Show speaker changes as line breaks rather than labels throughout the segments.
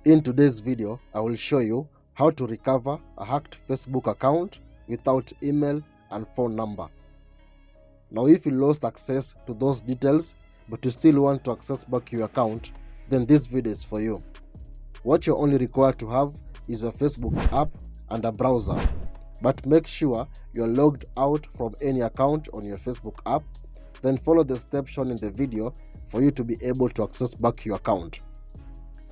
In today's video, I will show you how to recover a hacked Facebook account without email and phone number. Now, if you lost access to those details but you still want to access back your account, then this video is for you. What you're only required to have is your Facebook app and a browser, but make sure you're logged out from any account on your Facebook app. Then follow the steps shown in the video for you to be able to access back your account.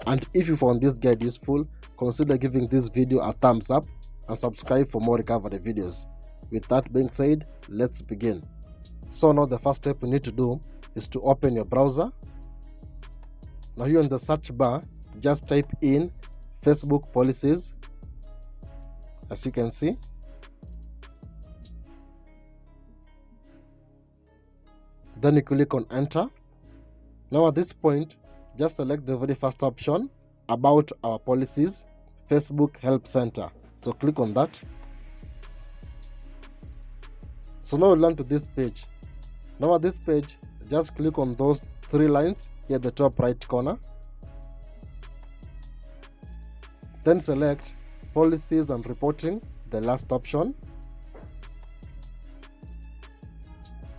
And if you found this guide useful, consider giving this video a thumbs up and subscribe for more recovery videos. With that being said, let's begin. So now the first step you need to do is to open your browser. Now here in the search bar, just type in Facebook policies, as you can see. Then you click on enter. Now at this point, just select the very first option, about our policies, Facebook Help Center. So click on that. So now you land to this page. Now at this page, just click on those three lines here at the top right corner. Then select Policies and Reporting, the last option.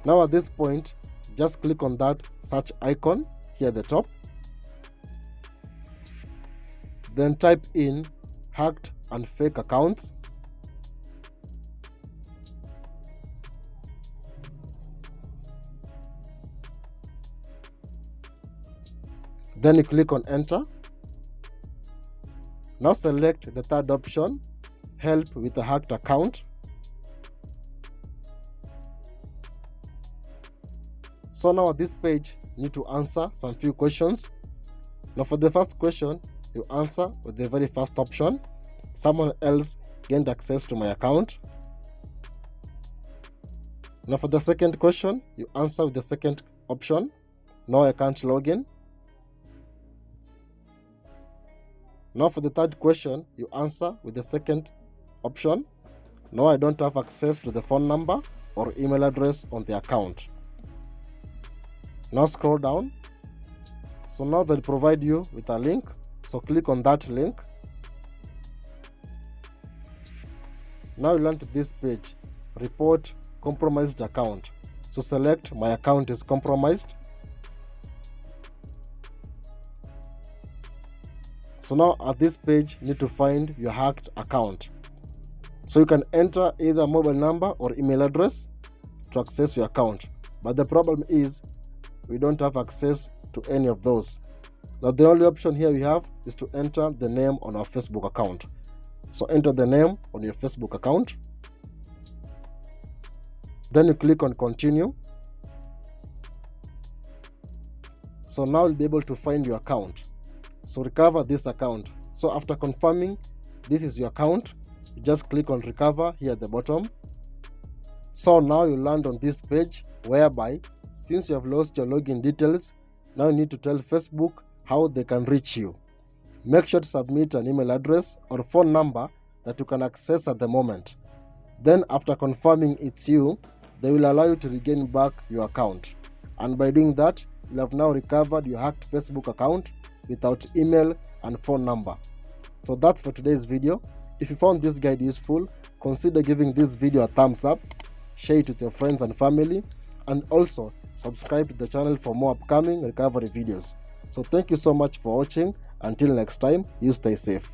Now at this point, just click on that search icon here at the top. Then type in hacked and fake accounts. Then you click on enter. Now select the third option, help with a hacked account. So now at this page, you need to answer some few questions. Now for the first question, you answer with the very first option, someone else gained access to my account. Now for the second question, you answer with the second option, no, I can't log in. Now for the third question, you answer with the second option, no, I don't have access to the phone number or email address on the account. Now scroll down. So now they'll provide you with a link. So click on that link. Now you land to this page, report compromised account. So select my account is compromised. So now at this page, you need to find your hacked account. So you can enter either mobile number or email address to access your account. But the problem is we don't have access to any of those. Now the only option here we have is to enter the name on our Facebook account. So enter the name on your Facebook account. Then you click on continue. So now you'll be able to find your account. So recover this account. So after confirming this is your account, you just click on recover here at the bottom. So now you land on this page whereby since you have lost your login details, now you need to tell Facebook how they can reach you. Make sure to submit an email address or phone number that you can access at the moment. Then after confirming it's you, they will allow you to regain back your account. And by doing that, you'll have now recovered your hacked Facebook account without email and phone number. So that's for today's video. If you found this guide useful, consider giving this video a thumbs up, share it with your friends and family, and also subscribe to the channel for more upcoming recovery videos. So thank you so much for watching. Until next time, you stay safe.